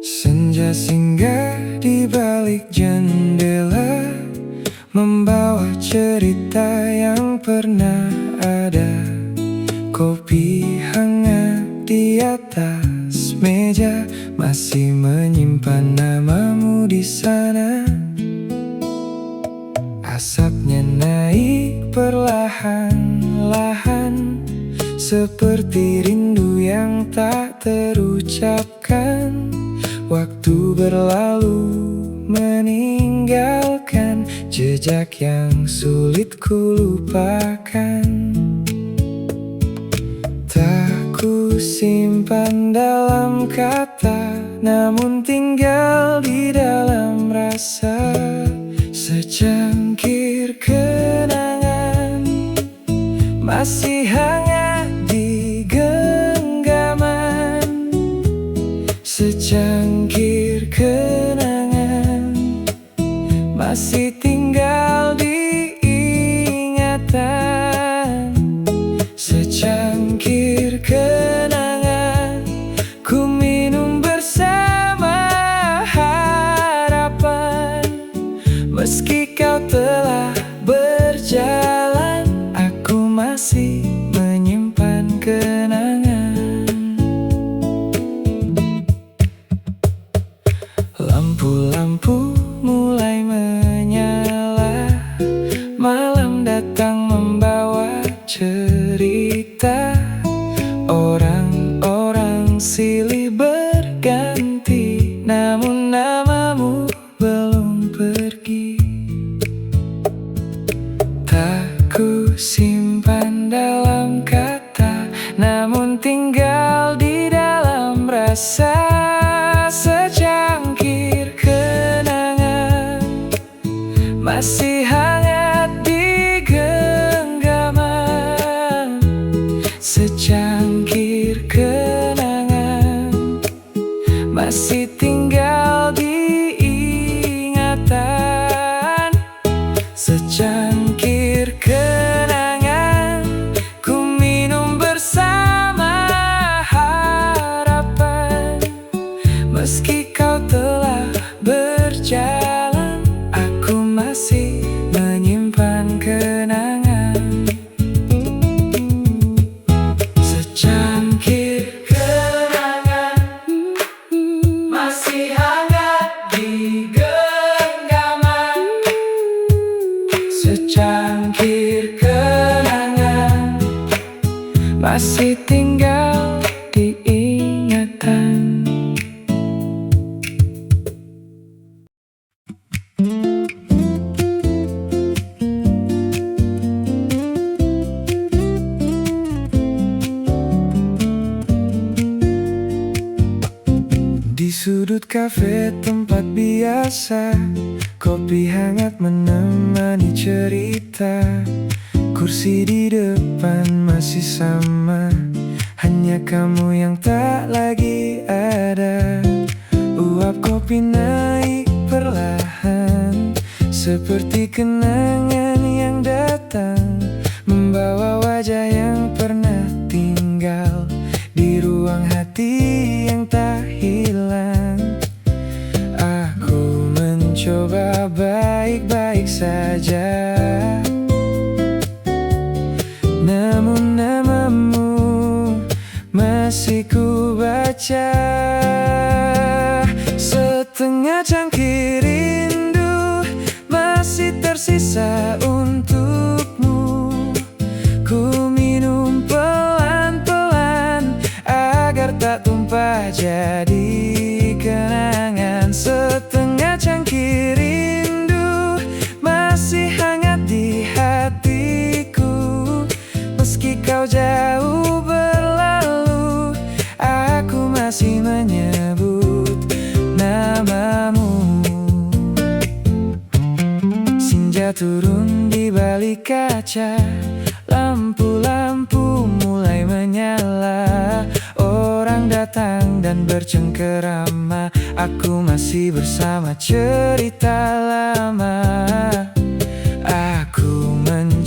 Senja singgah di balik jendela, membawa cerita yang pernah ada. Kopi hangat di atas meja, masih menyimpan namamu di sana. Asapnya naik perlahan-lahan, seperti rindu yang tak terucapkan. Waktu berlalu meninggalkan jejak yang sulit kulupakan. Tak ku simpan dalam kata, namun tinggal di dalam rasa. Secangkir kenangan masih hangat di genggaman. Secangkir kenangan masih tinggal di ingatan. Secangkir kenangan ku minum bersama harapan. Meski kau telah berjalan, aku masih menyimpan kenangan. Lampu-lampu mulai menyala, malam datang membawa cerita. Orang-orang silih berganti, namun namamu belum pergi. Tak ku simpan dalam kata, namun tinggal di dalam rasa. Secangkir kenangan masih hangat di genggaman. Secangkir kenangan masih tinggal di ingatan. Secangkir kenangan ku minum bersama harapan. Meski kau telah berjalan, aku masih menyimpan kenangan. Secangkir kenangan masih hangat di genggaman. Secangkir kenangan masih tinggal di ingatan. Di sudut kafe tempat biasa, kopi hangat menemani cerita. Kursi di depan masih sama, hanya kamu yang tak lagi ada. Uap kopi naik perlahan, seperti kenangan yang datang, membawa wajah yang pernah tinggal di ruang hati yang tak hilang. Aku mencoba baik-baik saja, namun namamu masih ku baca. Setengah cangkir rindu masih tersisa untukmu. Ku minum pelan-pelan agar tak tumpah jadi kenangan. Setengah cangkir rindu masih hangat di hatiku. Meski kau jauh berlalu, aku masih menyebut namamu. Senja turun di balik kaca, lampu-lampu mulai menyala. Orang datang dan bercengkerama, aku masih bersama cerita lama.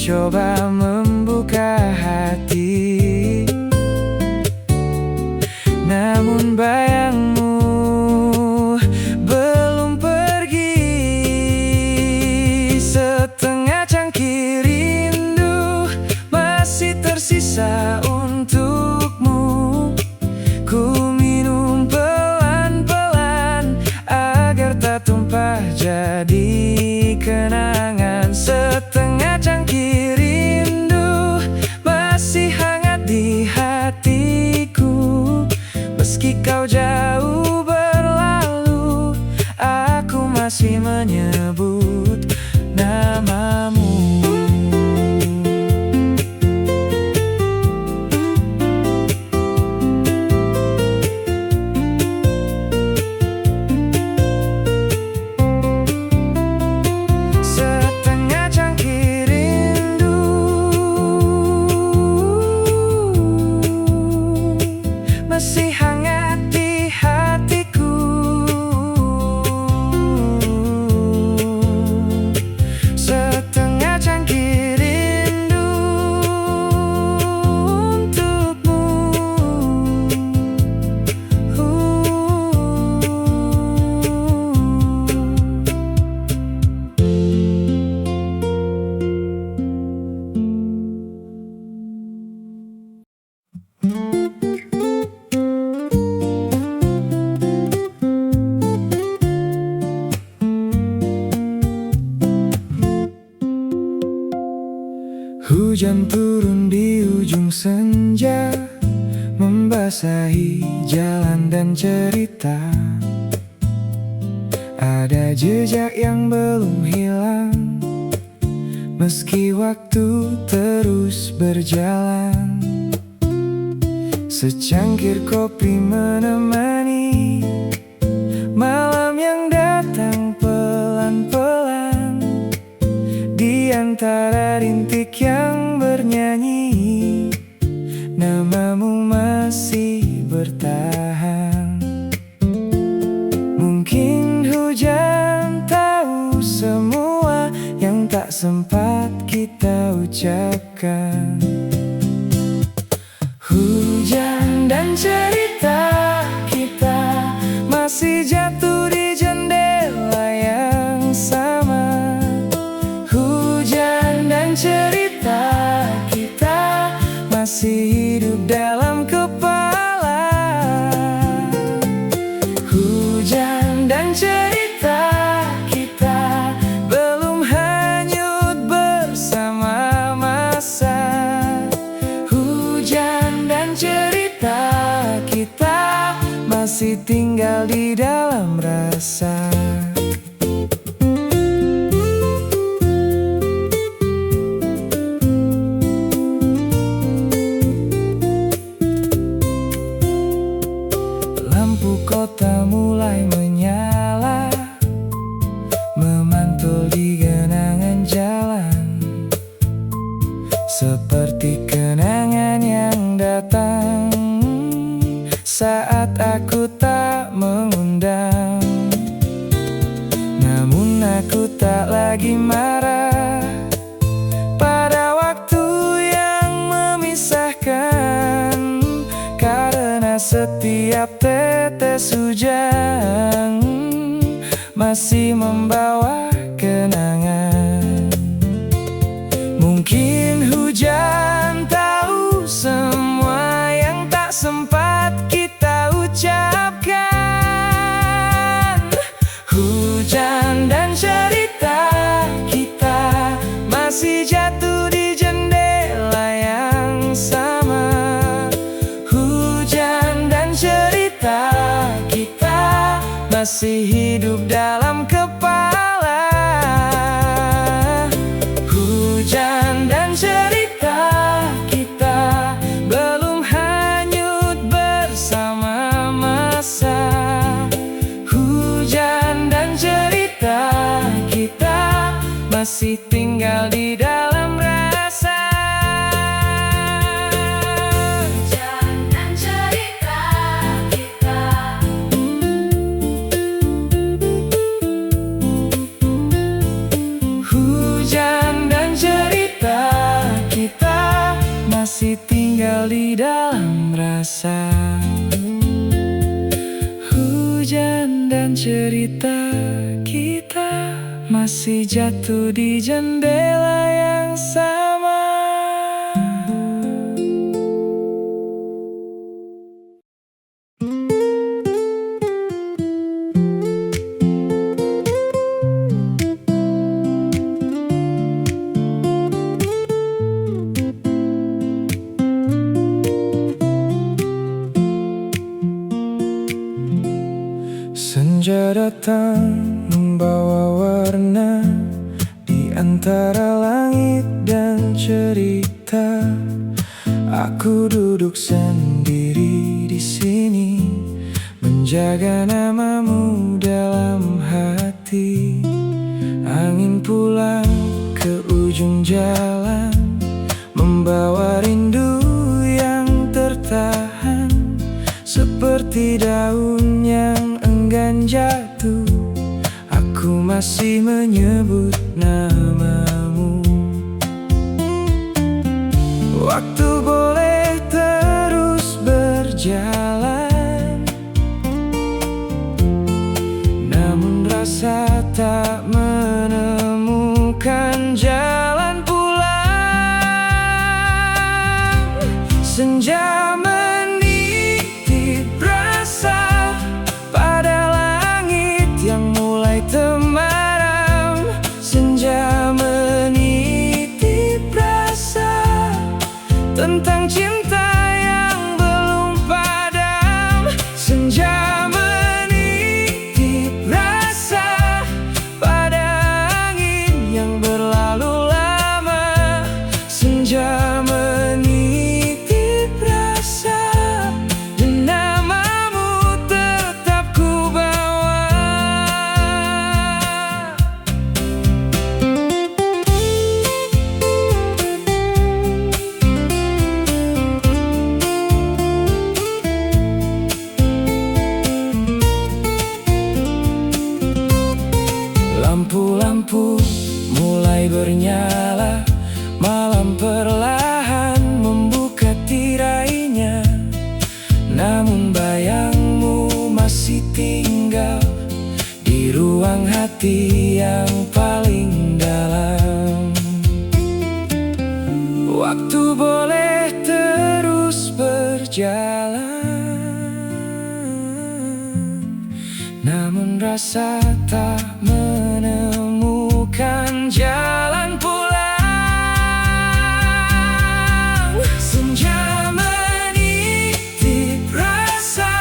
mencoba membuka hati, namun bayangmu belum pergi. Setengah cangkir rindu masih tersisa untukmu. Ku minum pelan-pelan agar tak tumpah jadi kenangan. Setengah cangkir rindu masih hangat di hatiku. Meski kau jauh berlalu, aku masih menyebut namamu. Masih hangat di hatiku. Setengah cangkir rindu untukmu. Hujan turun di ujung senja, membasahi jalan dan cerita. Ada jejak yang belum hilang, meski waktu terus berjalan. Secangkir kopi menemani malam yang datang pelan-pelan. Di antara rintik yang bernyanyi, namamu masih bertahan. Mungkin hujan tahu semua yang tak sempat kita ucapkan. Hujan dan cerita kita masih jatuh di jendela yang sama. Hujan dan cerita kita masih hidup dalam kepala. Hujan dan cerita kita belum hanyut bersama masa. Hujan dan cerita kita masih tinggal di dalam rasa. Lampu kota mulai menyala, memantul di genangan jalan. Seperti kenangan yang datang saat aku tak mengundang. Namun aku tak lagi marah pada waktu yang memisahkan, karena setiap tetes hujan masih membawa kenangan. Mungkin hujan tahu semua yang tak sempat kita ucapkan. Hujan dan cerita kita masih jatuh di jendela yang sama. Hujan dan cerita kita masih hidup dalam kepala. Hujan dan cerita kita belum hanyut bersama masa. Hujan dan cerita kita masih tinggal di dalam rasa. Hujan dan cerita kita. Hujan dan cerita tinggal di dalam rasa. Hujan dan cerita kita masih jatuh di jendela yang sama. Senja datang membawa warna di antara langit dan cerita. Aku duduk sendiri di sini, menjaga namamu dalam hati. Angin pulang ke ujung jalan, membawa rindu yang tertahan. Seperti daun yang enggan jatuh, aku masih menyebut namamu. Waktu boleh terus berjalan, namun rasa tak menemukan jalan pulang. Senja menitip rasa pada langit yang mulai temaram. Senja menitip rasa tentang cinta yang belum padam. Senja menitip rasa pada angin yang berlalu lama. Senja menitip rasa dan namamu tetap ku bawa. Lampu-lampu mulai bernyala, malam perlahan membuka tirainya. Namun bayangmu masih tinggal di ruang hati yang paling dalam. Waktu boleh terus berjalan, namun rasa tak menemukan jalan pulang. Senja menitip rasa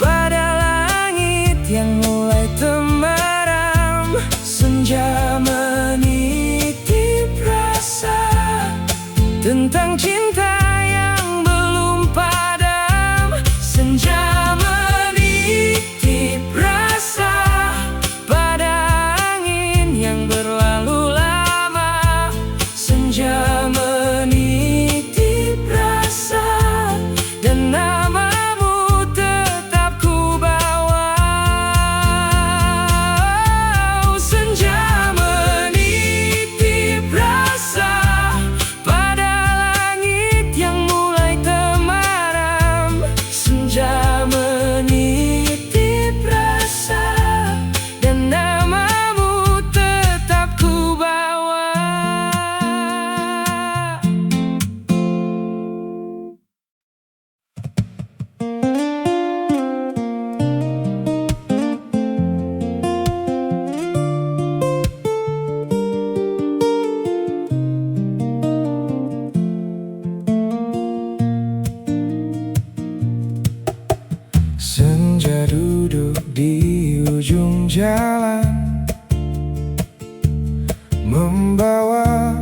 pada langit yang mulai temaram. Senja menitip rasa tentang cinta yang belum padam. Senja menitip rasa pada angin yang berlalu lama. Senja menitip rasa dan namamu tetap ku bawa. Senja menitip rasa pada langit yang mulai temaram. Senja menitip rasa dan namamu tetap ku bawa. Senja duduk di ujung jalan, membawa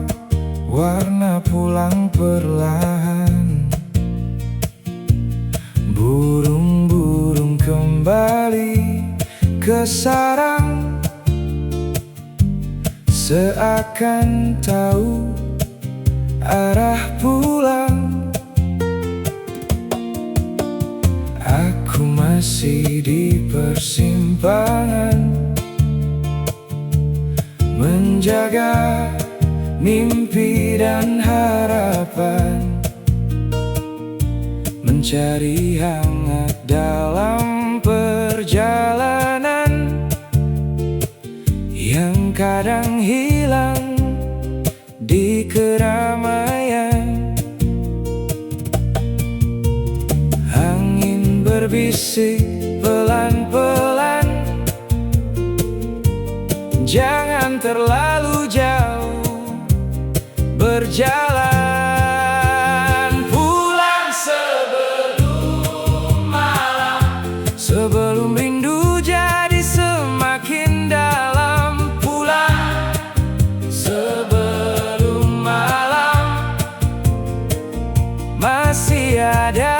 warna pulang perlahan. Burung-burung kembali ke sarang, seakan tahu arah pulang. Aku masih di persimpangan, menjaga mimpi dan harapan. mencari hangat dalam perjalanan yang kadang hilang di keramaian. Angin berbisik pelan-pelan, jangan terlalu jauh berjalan. Pulang sebelum malam, sebelum rindu jadi semakin dalam. Pulang sebelum malam, masih ada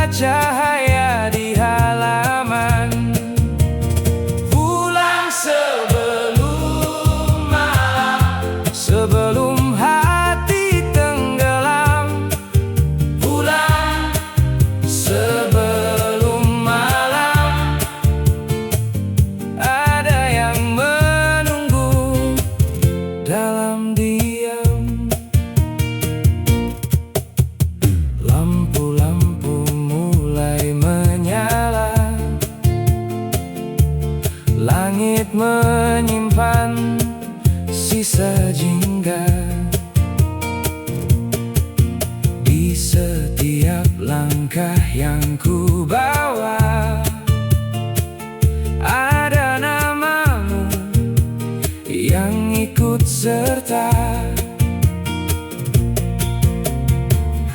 cahaya di halaman. Pulang sebelum malam, sebelum hati tenggelam. Pulang sebelum malam, ada yang menunggu dalam diam. Lampu-lampu mulai menyala, langit menyimpan sisa jingga. Di setiap langkah yang ku bawa ada namamu yang ikut serta.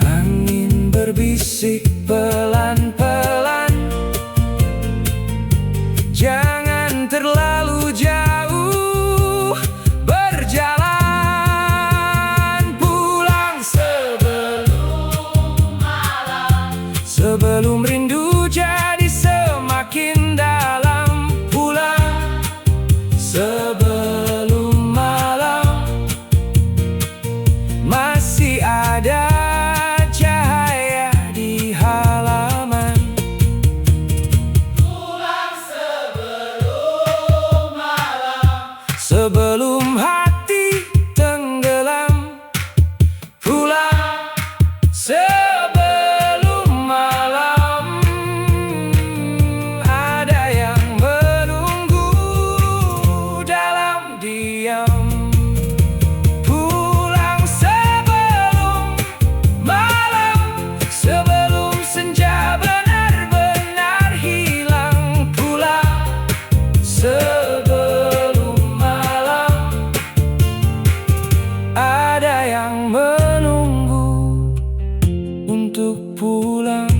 Angin berbisik pelan-pelan, jangan terlalu jauh berjalan. Pulang sebelum malam, sebelum rindu jadi semakin dalam. Pulang sebelum malam, masih ada cahaya di halaman. Pulang sebelum malam, sebelum hati tenggelam. Pulang sebelum malam, ada yang menunggu dalam diam. Pulang sebelum malam, sebelum senja benar-benar hilang. Pulang sebelum malam, ada yang menunggu untuk pulang.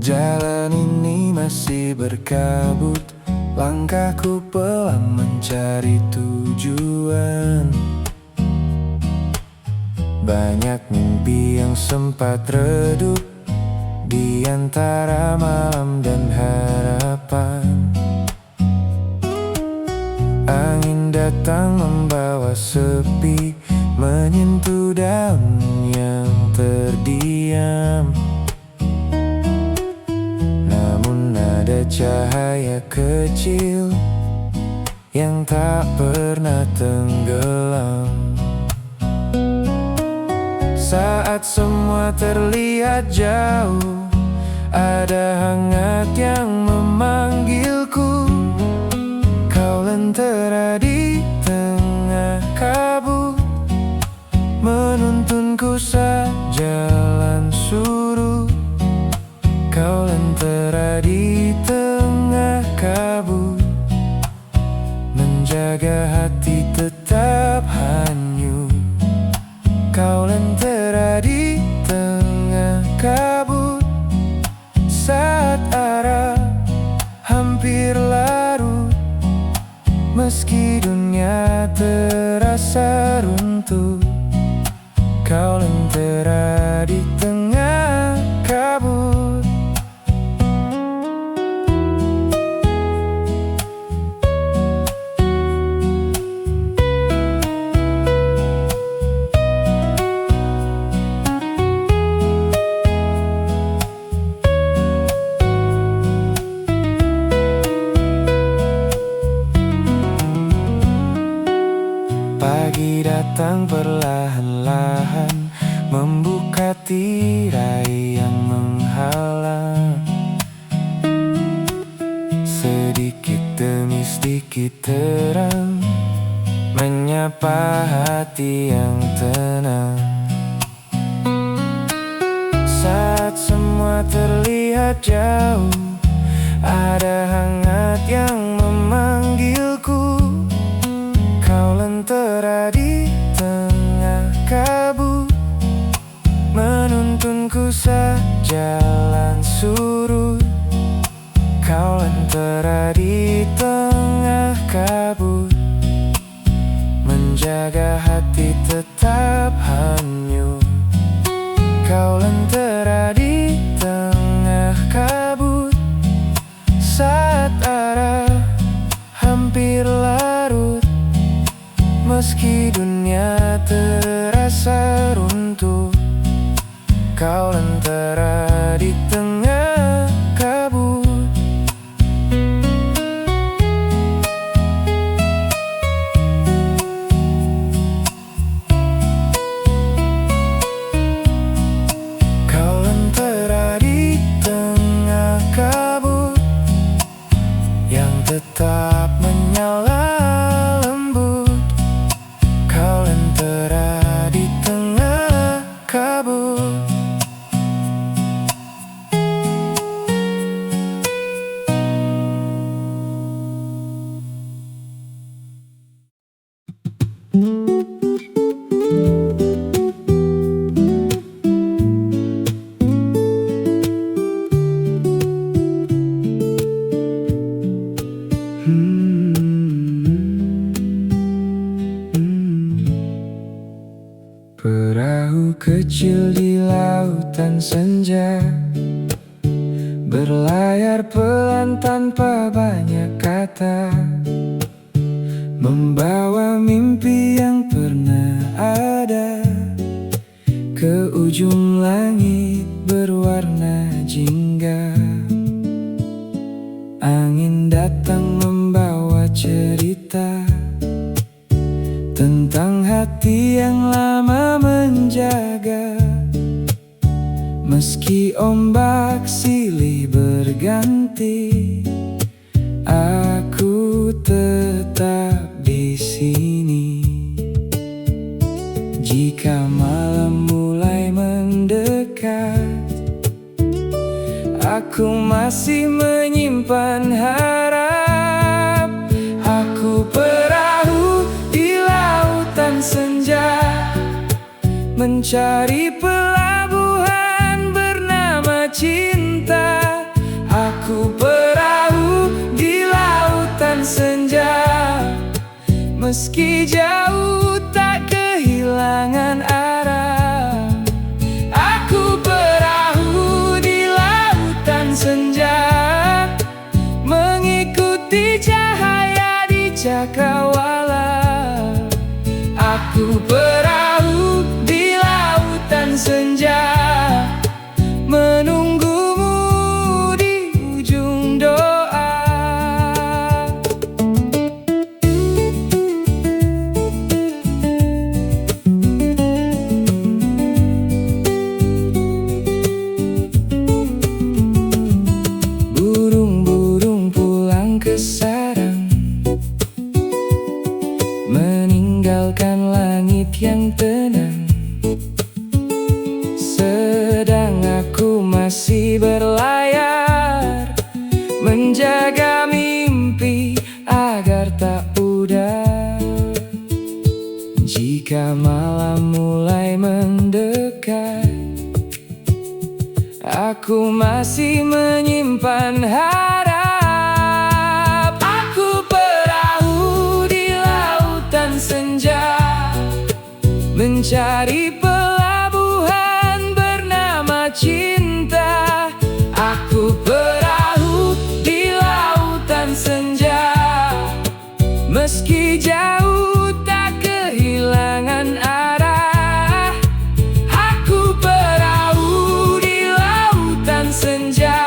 Jalan ini masih berkabut, langkahku pelan mencari tujuan. Banyak mimpi yang sempat redup di antara malam dan harapan. Angin datang membawa sepi, menyentuh daun yang terdiam. Namun ada cahaya kecil yang tak pernah tenggelam. Saat semua terlihat jauh, ada hangat yang memanggilku. Kau lentera di tengah kabut, menuntunku saat jalan surut. Kau lentera di tengah kabut, menjaga hati tetap hanyut. Kau lentera di tengah kabut, saat arah hampir larut. Meski dunia terasa terasa runtuh. Kau lentera di tengah kabut. Pagi datang perlahan-lahan, membuka tirai yang menghalang. Sedikit demi sedikit terang, menyapa hati yang tenang. Saat semua terlihat jauh, ada hangat yang memanggilku. Kau lentera di tengah kabut, menuntunku sejalan surut. Kau lentera di tengah kabut, menjaga hati tetap hanyut. Kau lentera di tengah kabut, saat arah hampir larut. Meski dunia terasa runtuh, kau lentera di tengah kabut. Kau lentera di tengah kabut, yang tetap menyala. Di tengah kabut. Perahu kecil di lautan senja, berlayar pelan tanpa banyak kata, membawa mimpi yang pernah ada ke ujung langit berwarna jingga. Angin datang membawa cerita tentang hati yang lama menjaga. Meski ombak silih berganti, aku tetap di sini. Jika malam mulai mendekat, aku masih menyimpan harap. Aku perahu di lautan senja, mencari pelabuhan bernama cinta. Aku perahu di lautan senja, meski jauh tak kehilangan arah. Aku perahu di lautan senja, mengikuti cahaya di cakrawala. Aku perahu di lautan senja, menunggumu di ujung doa. Burung-burung pulang ke sarang, meninggalkan langit yang tenang. Sedang aku masih berlayar, menjaga mimpi agar tak pudar. Jika malam mulai mendekat, aku masih menyimpan harap. Aku perahu di lautan senja, Meski jauh tak kehilangan arah, aku perahu di lautan senja,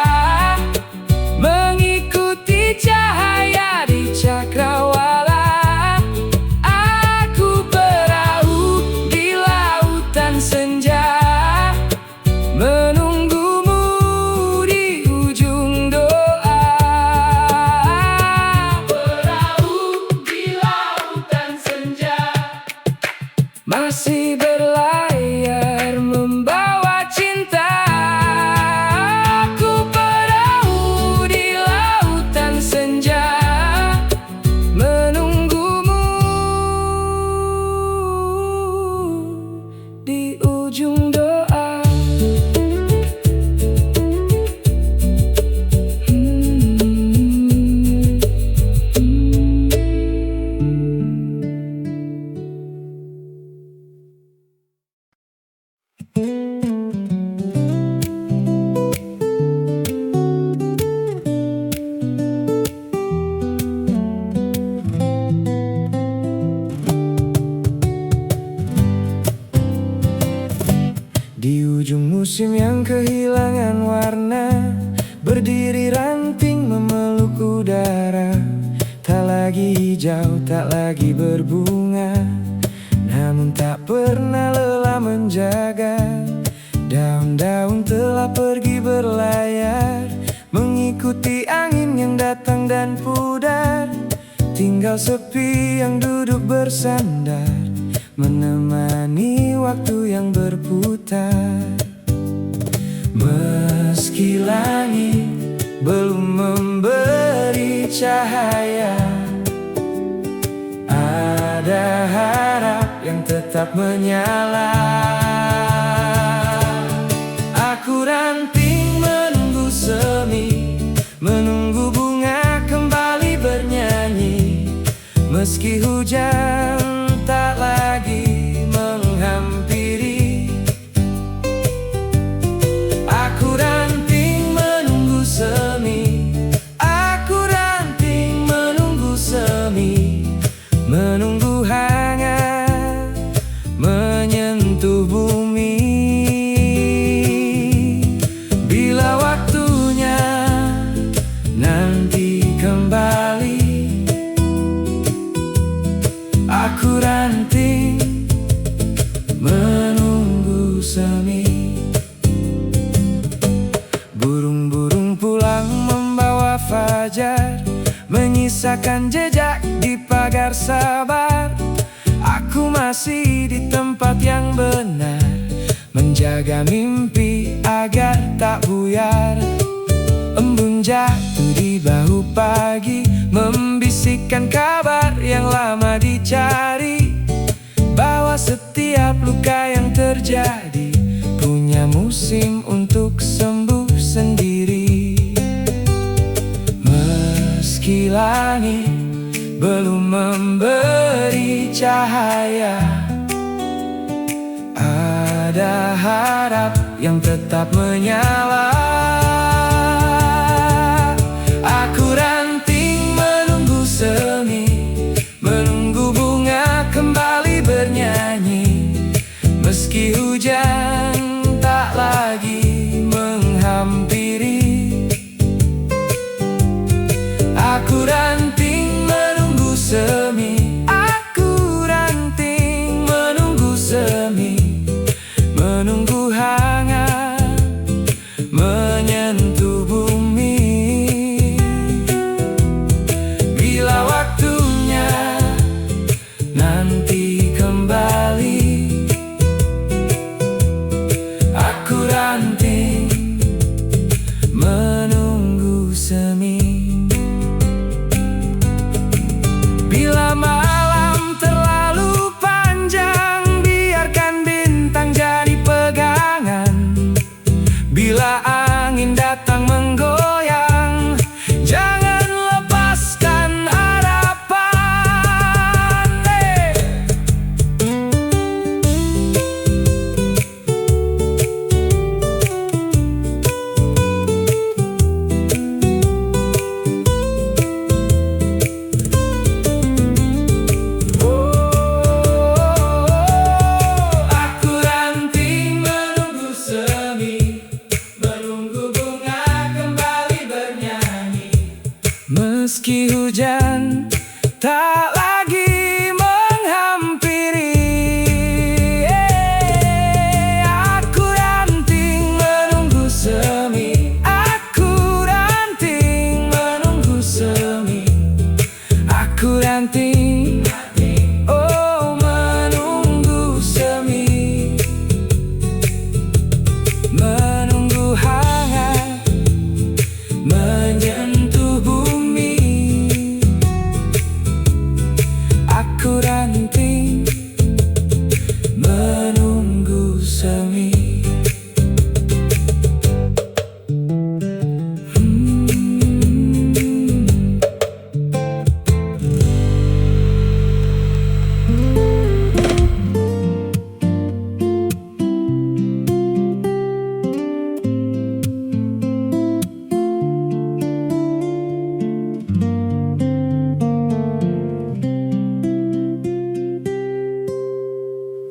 mengikuti cahaya di cakrawala. Aku perahu di lautan senja, menunggumu di ujung doa. Perahu di lautan senja, masih berlayar membawa cinta. Aku perahu di lautan senja, menunggumu di ujung doa. Di ujung musim yang kehilangan warna, berdiri ranting memeluk udara. Tak lagi hijau, tak lagi berbunga, namun tak pernah lelah menjaga. Daun-daun telah pergi berlayar, mengikuti angin yang datang dan pudar. Tinggal sepi yang duduk bersandar, menemani waktu yang berputar. Meski langit belum memberi cahaya, ada harap yang tetap menyala. Aku ranting menunggu semi, menunggu bunga kembali bernyanyi. Meski hujan tak lagi menghampiri, aku ranting menunggu semi. Aku ranting menunggu semi, menunggu hangat menyentuh bumi. Bila waktunya nanti kembali, aku ranting menunggu semi. Burung-burung pulang membawa fajar, menyisakan jejak di pagar sabar. Aku masih di tempat yang benar, menjaga mimpi agar tak buyar. Embun jatuh di bahu pagi, membisikkan kabar yang lama dicari, bahwa setiap luka yang terjadi punya musim untuk sembuh sendiri. Meski langit belum memberi cahaya, ada harap yang tetap menyala. Aku ranting menunggu semi, menunggu bunga kembali bernyanyi. Meski hujan tak lagi menghampiri, aku ranting menunggu semi. Aku ranting menunggu semi, menunggu hangat menyentuh bumi. Bila waktunya nanti kembali, aku ranting menunggu semi. Meski hujan tak lagi menghampiri, aku ranting menunggu semi. Aku ranting menunggu semi. Aku ranting, oh menunggu semi. Menunggu hangat menyentuh bumi. Aku ranting menunggu semi.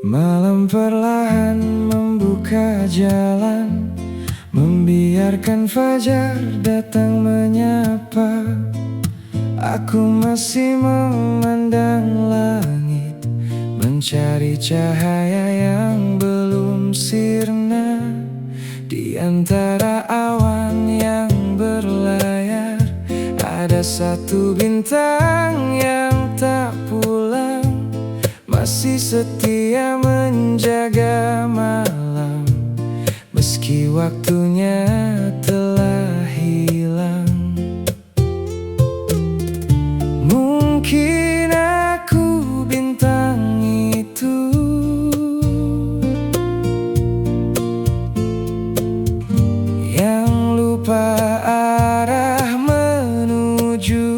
Malam perlahan membuka jalan, membiarkan fajar datang menyapa. Aku masih memandang langit, mencari cahaya yang belum sirna. Di antara awan yang berlayar, ada satu bintang yang tak pulang, masih setia menjaga malam, meski waktunya telah hilang. Mungkin aku bintang itu yang lupa arah menuju.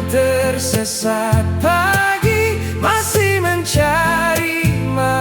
Tersesat pagi, masih mencari malam.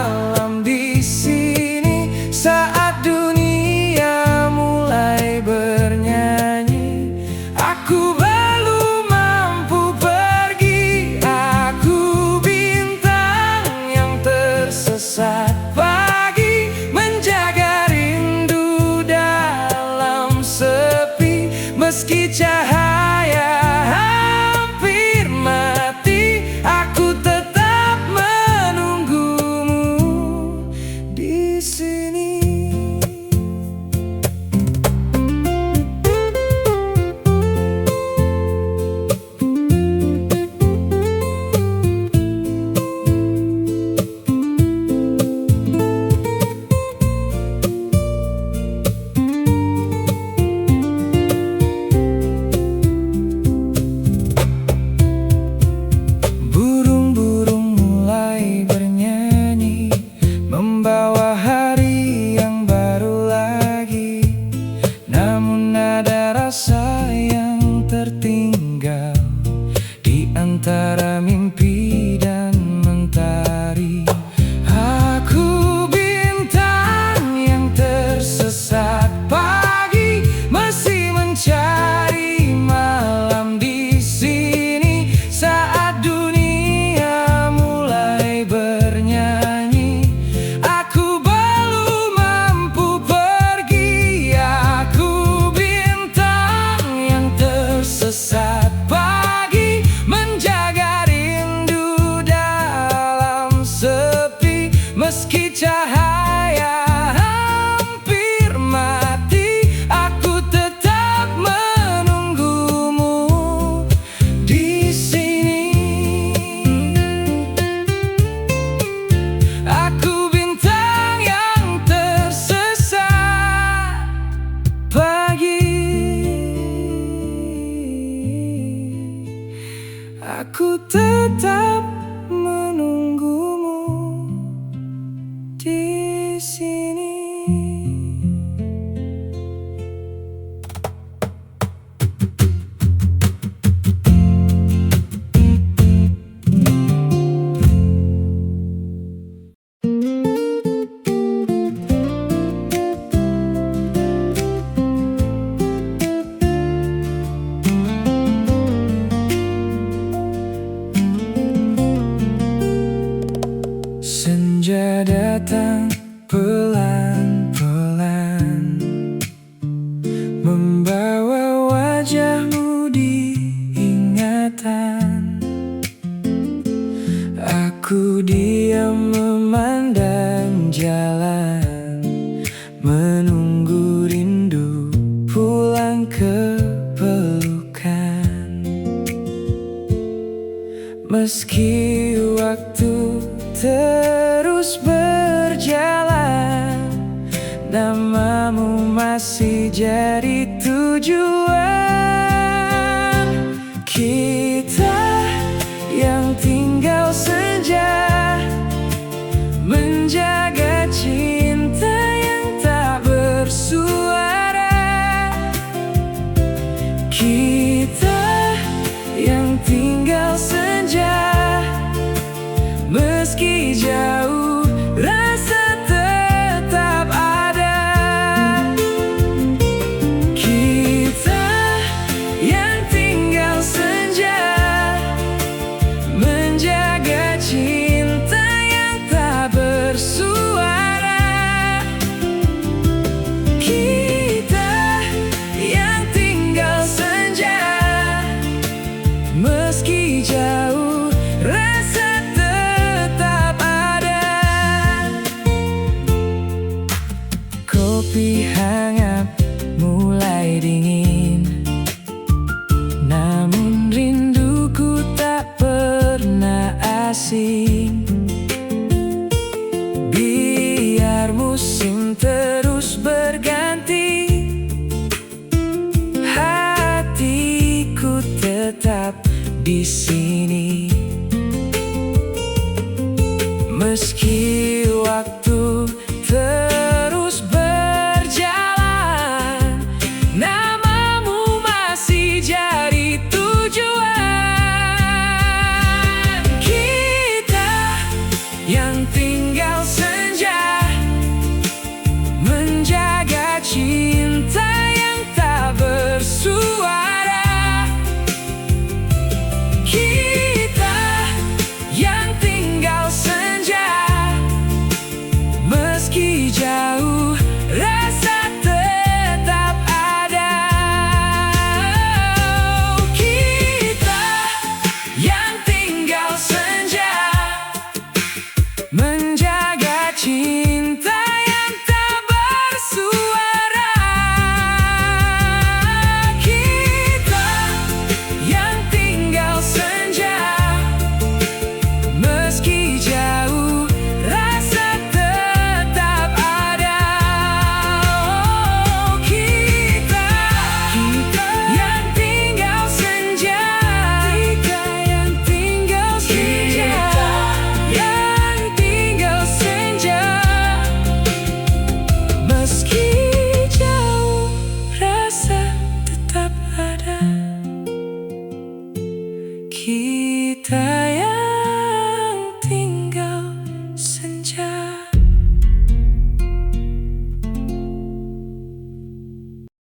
menunggu rindu pulang ke pelukan. Meski waktu terus berjalan, namamu masih jadi tujuan. Kita yang tinggal senja, menjaga cinta yang tak bersuara. Kita yang tinggal senja, meski jauh rasa tetap ada. Kita yang tinggal senja, menjaga cinta yang tak bersuara. Kita yang tinggal senja, meski jauh rasa tetap ada. Kopi hangat mulai dingin,